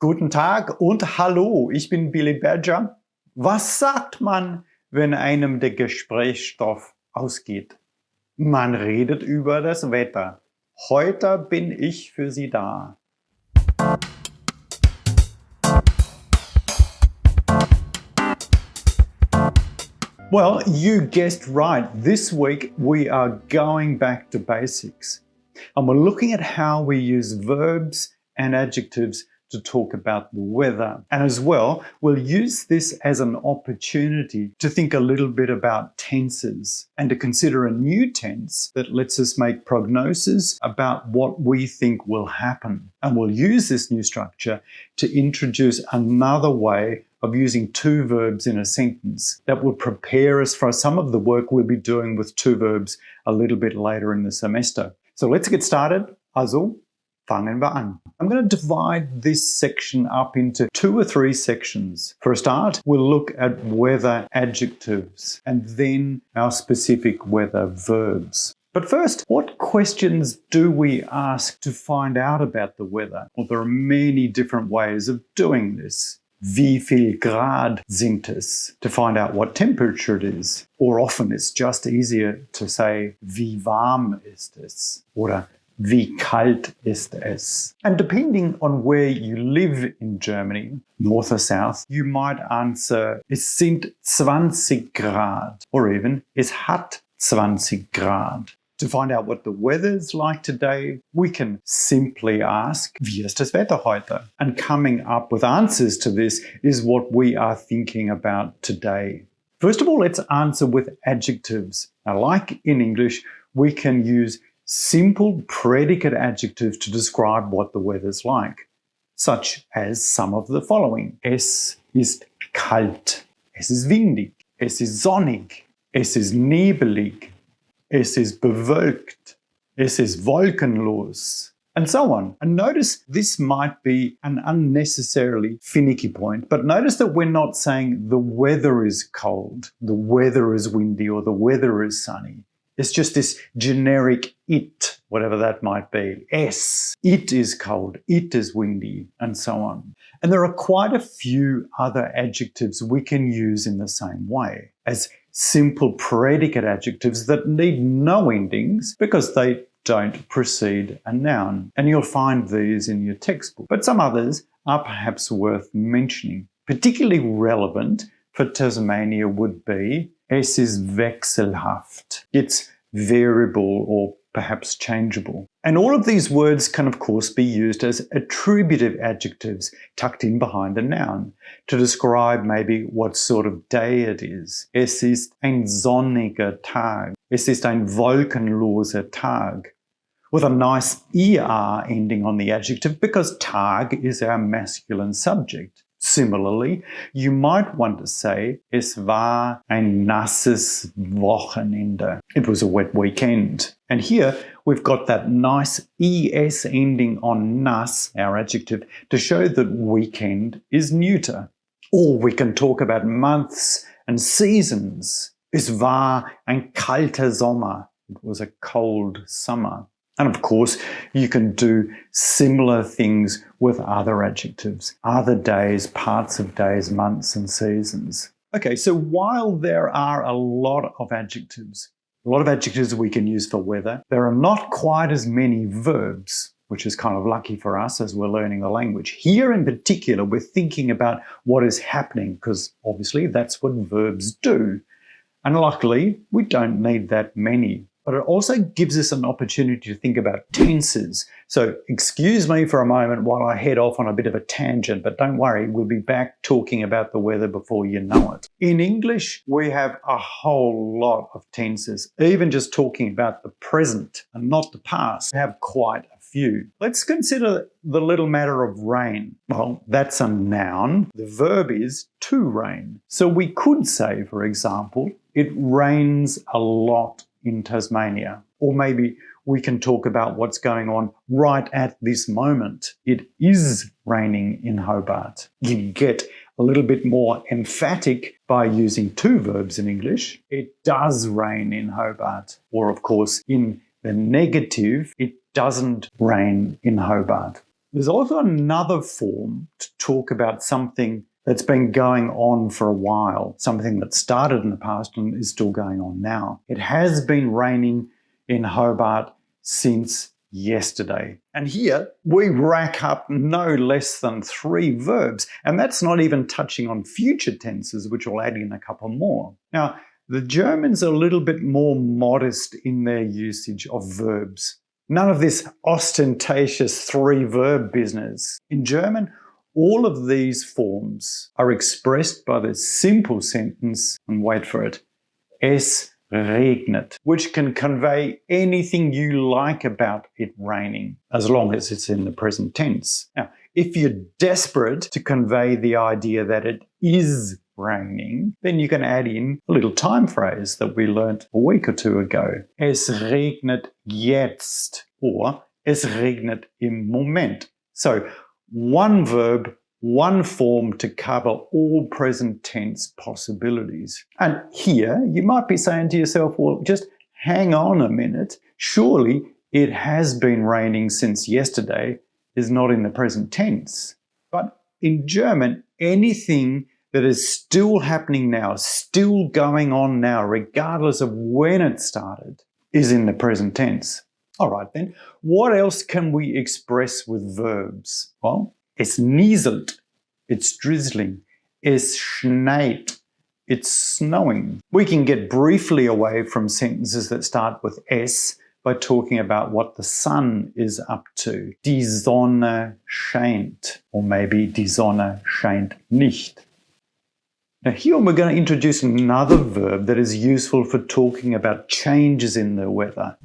Guten Tag und hallo, ich bin Billy Badger. Was sagt man, wenn einem der Gesprächsstoff ausgeht? Man redet über das Wetter. Heute bin ich für Sie da. Well, you guessed right. This week we are going back to basics. And we're looking at how we use verbs and adjectives to talk about the weather. And as well, we'll use this as an opportunity to think a little bit about tenses and to consider a new tense that lets us make prognoses about what we think will happen. And we'll use this new structure to introduce another way of using two verbs in a sentence that will prepare us for some of the work we'll be doing with two verbs a little bit later in the semester. So let's get started. Also, fangen wir an. I'm going to divide this section up into 2 or 3 sections. For a start, we'll look at weather adjectives and then our specific weather verbs. But first, what questions do we ask to find out about the weather? Well, there are many different ways of doing this. Wie viel Grad sind es? To find out what temperature it is. Or often it's just easier to say, wie warm ist es? Oder wie kalt ist es? And depending on where you live in Germany, north or south, you might answer, es sind 20 Grad. Or even, es hat 20 Grad. To find out what the weather's like today, we can simply ask, wie ist das Wetter heute? And coming up with answers to this is what we are thinking about today. First of all, let's answer with adjectives. Now, like in English, we can use simple predicate adjectives to describe what the weather's like, such as some of the following. Es ist kalt. Es ist windig. Es ist sonnig. Es ist nebelig. Es ist bewölkt. Es ist wolkenlos. And so on. And notice this might be an unnecessarily finicky point, but notice that we're not saying the weather is cold, the weather is windy, or the weather is sunny. It's just this generic it, whatever that might be. Es, it is cold, it is windy, and so on. And there are quite a few other adjectives we can use in the same way, as simple predicate adjectives that need no endings because they don't precede a noun. And you'll find these in your textbook. But some others are perhaps worth mentioning. Particularly relevant for Tasmania would be es ist wechselhaft. It's variable or perhaps changeable. And all of these words can of course be used as attributive adjectives tucked in behind a noun to describe maybe what sort of day it is. Es ist ein sonniger Tag. Es ist ein wolkenloser Tag. With a nice ER ending on the adjective because Tag is our masculine subject. Similarly, you might want to say, es war ein nasses Wochenende. It was a wet weekend. And here we've got that nice ES ending on nass, our adjective, to show that weekend is neuter. Or we can talk about months and seasons. Es war ein kalter Sommer. It was a cold summer. And of course, you can do similar things with other adjectives, other days, parts of days, months and seasons. Okay, so while there are a lot of adjectives we can use for weather, there are not quite as many verbs, which is kind of lucky for us as we're learning the language. Here in particular, we're thinking about what is happening because obviously that's what verbs do. And luckily, we don't need that many. But it also gives us an opportunity to think about tenses. So excuse me for a moment while I head off on a bit of a tangent, but don't worry, we'll be back talking about the weather before you know it. In English, we have a whole lot of tenses, even just talking about the present and not the past. We have quite a few. Let's consider the little matter of rain. Well, that's a noun. The verb is to rain. So we could say, for example, it rains a lot in Tasmania. Or maybe we can talk about what's going on right at this moment. It is raining in Hobart. You get a little bit more emphatic by using two verbs in English. It does rain in Hobart. Or of course, in the negative, it doesn't rain in Hobart. There's also another form to talk about something that's been going on for a while, something that started in the past and is still going on now. It has been raining in Hobart since yesterday. And here we rack up no less than 3 verbs, and that's not even touching on future tenses, which will add in a couple more. Now, the Germans are a little bit more modest in their usage of verbs. None of this ostentatious 3-verb business. In German, all of these forms are expressed by the simple sentence, and wait for it, es regnet, which can convey anything you like about it raining, as long as it's in the present tense. Now, if you're desperate to convey the idea that it is raining, then you can add in a little time phrase that we learnt a week or 2 ago. Es regnet jetzt, or es regnet im Moment. So, one verb, one form to cover all present tense possibilities. And here you might be saying to yourself, well, just hang on a minute. Surely it has been raining since yesterday is not in the present tense. But in German, anything that is still happening now, still going on now, regardless of when it started, is in the present tense. All right then, what else can we express with verbs? Well, es nieselt, it's drizzling. Es schneit, it's snowing. We can get briefly away from sentences that start with es by talking about what the sun is up to. Die Sonne scheint, or maybe die Sonne scheint nicht. Now here we're going to introduce another verb that is useful for talking about changes in the weather.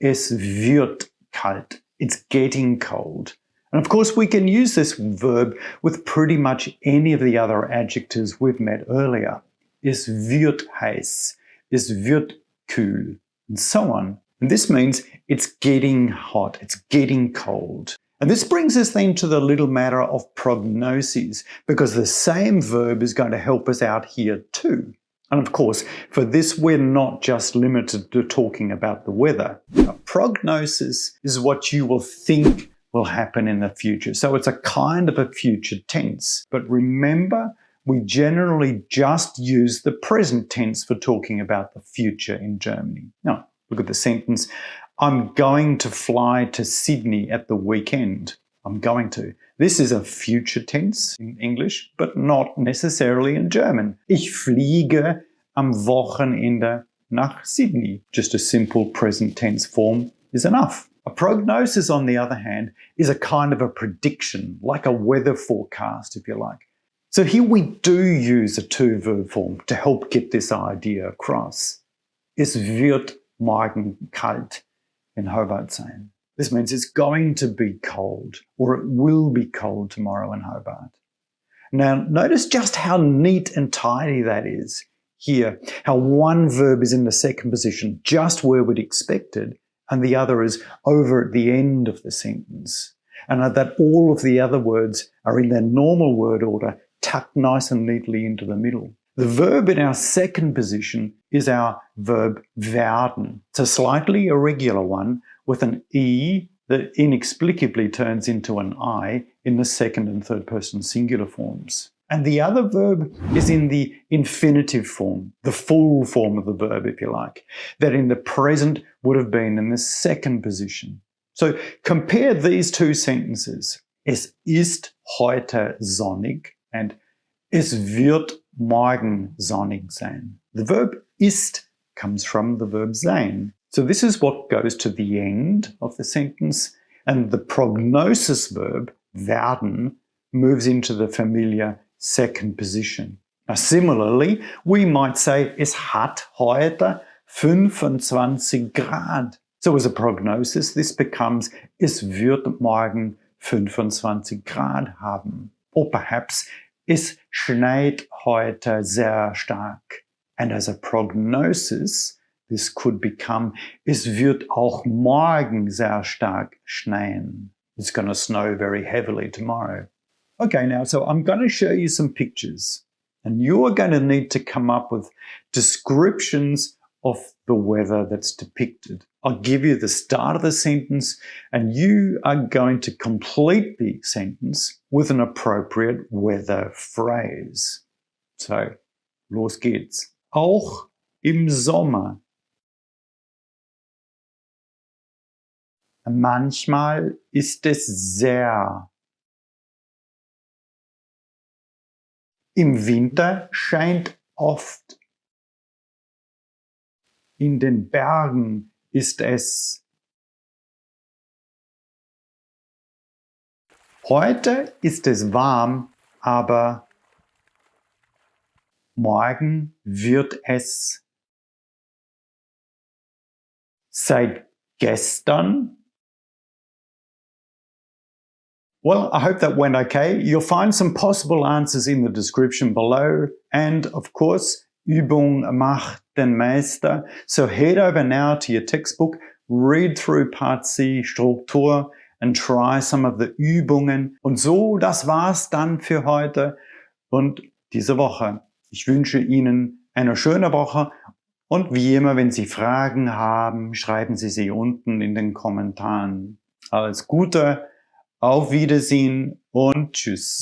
Es wird kalt, it's getting cold. And of course we can use this verb with pretty much any of the other adjectives we've met earlier. Es wird heiß, es wird kühl, and so on. And this means it's getting hot, it's getting cold. And this brings us then to the little matter of prognoses, because the same verb is going to help us out here too. And of course, for this, we're not just limited to talking about the weather. A prognosis is what you will think will happen in the future. So it's a kind of a future tense. But remember, we generally just use the present tense for talking about the future in Germany. Now, look at the sentence. I'm going to fly to Sydney at the weekend. I'm going to. This is a future tense in English, but not necessarily in German. Ich fliege am Wochenende nach Sydney. Just a simple present tense form is enough. A prognosis, on the other hand, is a kind of a prediction, like a weather forecast, if you like. So here we do use a 2-verb form to help get this idea across. Es wird morgen kalt in Hobart sein. This means it's going to be cold, or it will be cold tomorrow in Hobart. Now, notice just how neat and tidy that is here, how one verb is in the second position, just where we'd expect it, and the other is over at the end of the sentence. And that all of the other words are in their normal word order, tucked nice and neatly into the middle. The verb in our second position is our verb werden. It's a slightly irregular one with an E that inexplicably turns into an I in the second and third person singular forms. And the other verb is in the infinitive form, the full form of the verb, if you like, that in the present would have been in the second position. So compare these two sentences. Es ist heute sonnig and es wird morgen sonnig sein. The verb ist comes from the verb sein. So this is what goes to the end of the sentence, and the prognosis verb, werden, moves into the familiar second position. Now similarly, we might say, es hat heute 25 Grad. So as a prognosis, this becomes, es wird morgen 25 Grad haben. Or perhaps, es schneit heute sehr stark. And as a prognosis, this could become, es wird auch morgen sehr stark schneien. It's going to snow very heavily tomorrow. Okay, now, so I'm going to show you some pictures. And you're going to need to come up with descriptions of the weather that's depicted. I'll give you the start of the sentence and you are going to complete the sentence with an appropriate weather phrase. So, los geht's. Auch im Sommer. Manchmal ist es sehr. Im Winter scheint oft. In den Bergen ist es. Heute ist es warm, aber morgen wird es. Seit gestern. Well, I hope that went okay. You'll find some possible answers in the description below. And of course, Übung macht den Meister. So head over now to your textbook, read through Part C, Struktur, and try some of the Übungen. Und so, das war's dann für heute und diese Woche. Ich wünsche Ihnen eine schöne Woche. Und wie immer, wenn Sie Fragen haben, schreiben Sie sie unten in den Kommentaren. Alles Gute! Auf Wiedersehen und tschüss.